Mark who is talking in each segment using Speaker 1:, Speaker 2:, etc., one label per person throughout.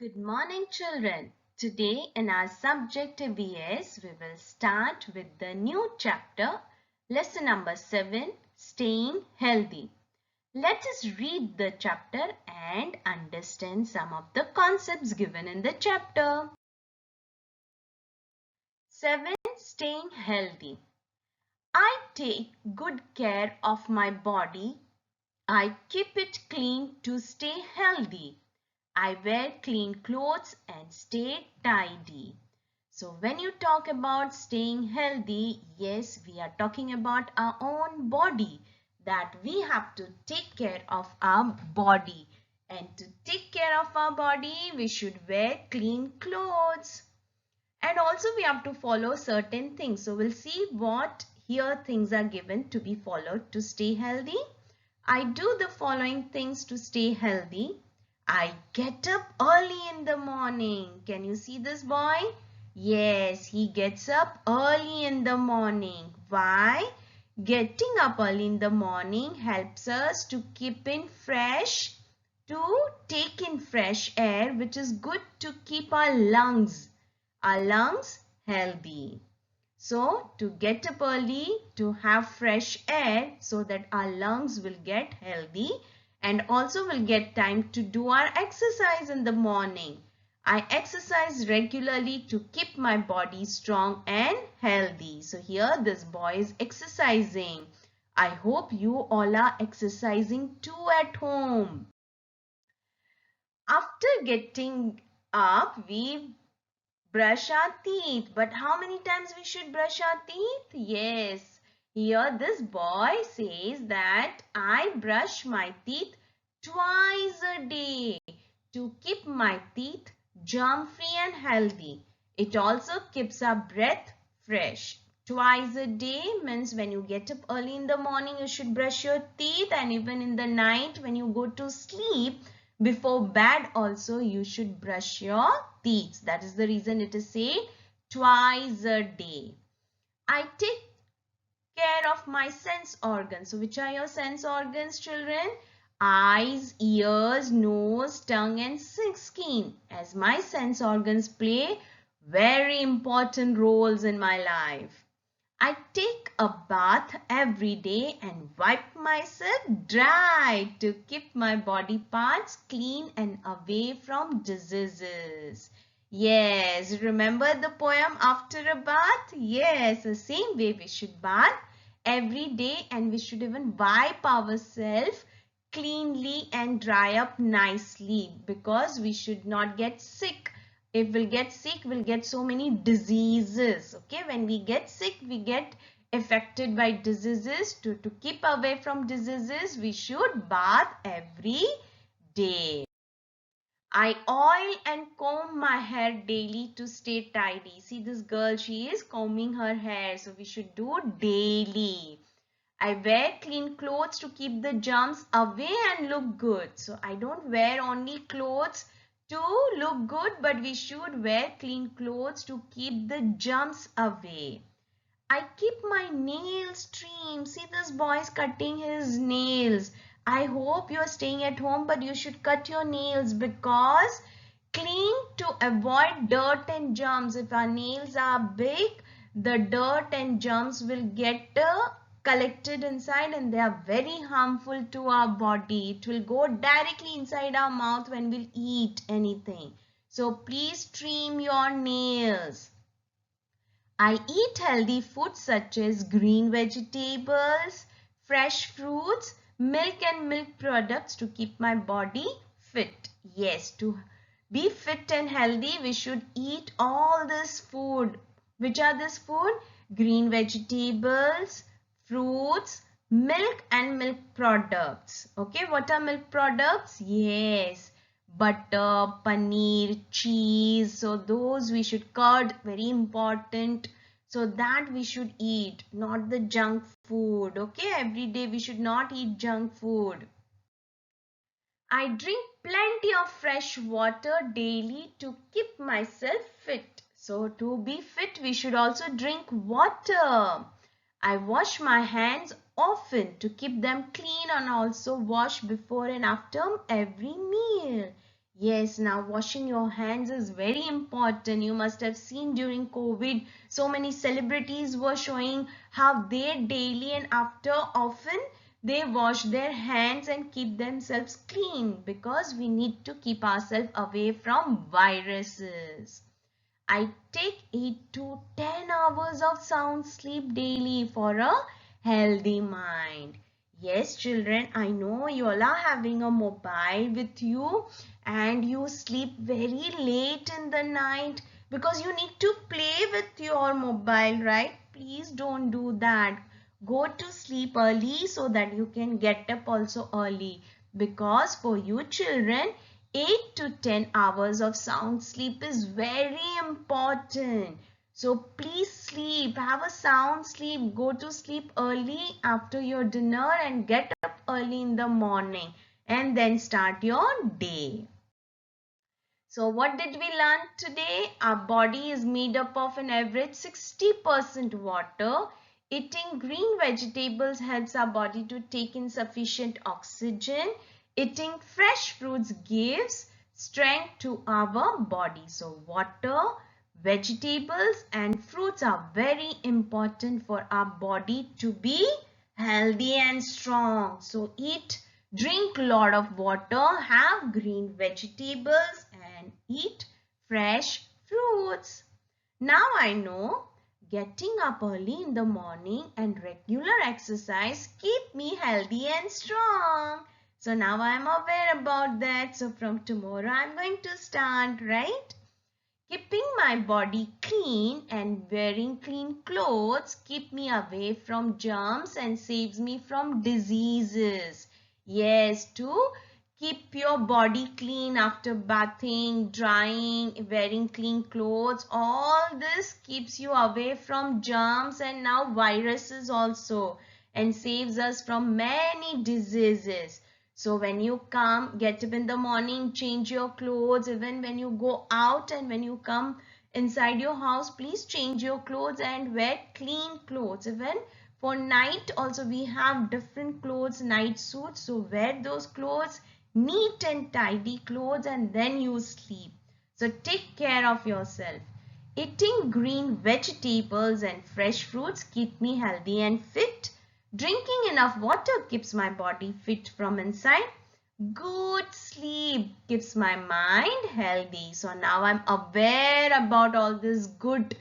Speaker 1: Good morning, children. Today in our subject EVS, we will start with the new chapter, lesson number 7, Staying Healthy. Let us read the chapter and understand some of the concepts given in the chapter. 7. Staying Healthy. I take good care of my body. I keep it clean to stay healthy. I wear clean clothes and stay tidy. So when you talk about staying healthy, yes, we are talking about our own body, that we have to take care of our body. And to take care of our body, we should wear clean clothes. And also we have to follow certain things. So we'll see what here things are given to be followed to stay healthy. I do the following things to stay healthy. I get up early in the morning. Can you see this boy? Yes, he gets up early in the morning. Why? Getting up early in the morning helps us to keep in fresh, to take in fresh air, which is good to keep our lungs healthy. So to get up early, to have fresh air so that our lungs will get healthy and also will get time to do our exercise in the morning. I exercise regularly to keep my body strong and healthy. So here this boy is exercising. I hope you all are exercising too at home. After getting up, we brush our teeth. But how many times we should brush our teeth? Yes. Here this boy says that I brush my teeth twice a day to keep my teeth germ-free and healthy. It also keeps our breath fresh. Twice a day means when you get up early in the morning, you should brush your teeth, and even in the night when you go to sleep, before bed also you should brush your teeth. That is the reason it is said twice a day. I take care of my sense organs. So which are your sense organs, children? Eyes, ears, nose, tongue and skin. As my sense organs play very important roles in my life. I take a bath every day and wipe myself dry to keep my body parts clean and away from diseases. Yes, remember the poem After a Bath? Yes, the same way we should bath every day and we should even wipe ourselves cleanly and dry up nicely because we should not get sick. If we'll get sick, we'll get so many diseases. Okay, when we get sick, we get affected by diseases. To keep away from diseases, we should bath every day. I oil and comb my hair daily to stay tidy. See this girl, she is combing her hair. So we should do daily. I wear clean clothes to keep the germs away and look good. So I don't wear only clothes to look good, but we should wear clean clothes to keep the germs away. I keep my nails trimmed. See this boy is cutting his nails. I hope you are staying at home, but you should cut your nails because clean to avoid dirt and germs. If our nails are big, the dirt and germs will get collected inside and they are very harmful to our body. It will go directly inside our mouth when we'll eat anything. So please trim your nails. I eat healthy foods such as green vegetables, fresh fruits, milk and milk products to keep my body fit. Yes, to be fit and healthy, we should eat all this food. Which are this food? Green vegetables, fruits, milk and milk products. Okay, what are milk products? Yes, butter, paneer, cheese. So those we should curd, very important. So that we should eat, not the junk food. Okay, every day we should not eat junk food. I drink plenty of fresh water daily to keep myself fit. So to be fit, we should also drink water. I wash my hands often to keep them clean and also wash before and after every meal. Yes, now washing your hands is very important. You must have seen during COVID, so many celebrities were showing how they daily and after often they wash their hands and keep themselves clean, because we need to keep ourselves away from viruses. I take 8 to 10 hours of sound sleep daily for a healthy mind. Yes, children, I know you all are having a mobile with you and you sleep very late in the night because you need to play with your mobile, right? Please don't do that. Go to sleep early so that you can get up also early, because for you children, 8 to 10 hours of sound sleep is very important. So please sleep, have a sound sleep, go to sleep early after your dinner and get up early in the morning and then start your day. So what did we learn today? Our body is made up of an average 60% water. Eating green vegetables helps our body to take in sufficient oxygen. Eating fresh fruits gives strength to our body. So water, vegetables and fruits are very important for our body to be healthy and strong. So drink a lot of water, have green vegetables and eat fresh fruits. Now I know getting up early in the morning and regular exercise keep me healthy and strong. So now I am aware about that. So from tomorrow I am going to start, right? Keeping my body clean and wearing clean clothes keep me away from germs and saves me from diseases. Yes, to keep your body clean after bathing, drying, wearing clean clothes. All this keeps you away from germs and now viruses also, and saves us from many diseases. So when you come, get up in the morning, change your clothes. Even when you go out and when you come inside your house, please change your clothes and wear clean clothes. Even for night also we have different clothes, night suits. So wear those clothes, neat and tidy clothes, and then you sleep. So take care of yourself. Eating green vegetables and fresh fruits keep me healthy and fit. Drinking enough water keeps my body fit from inside. Good sleep keeps my mind healthy. So now I'm aware about all these good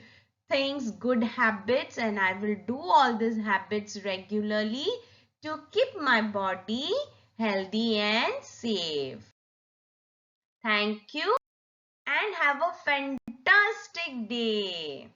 Speaker 1: things, good habits, and I will do all these habits regularly to keep my body healthy and safe. Thank you and have a fantastic day.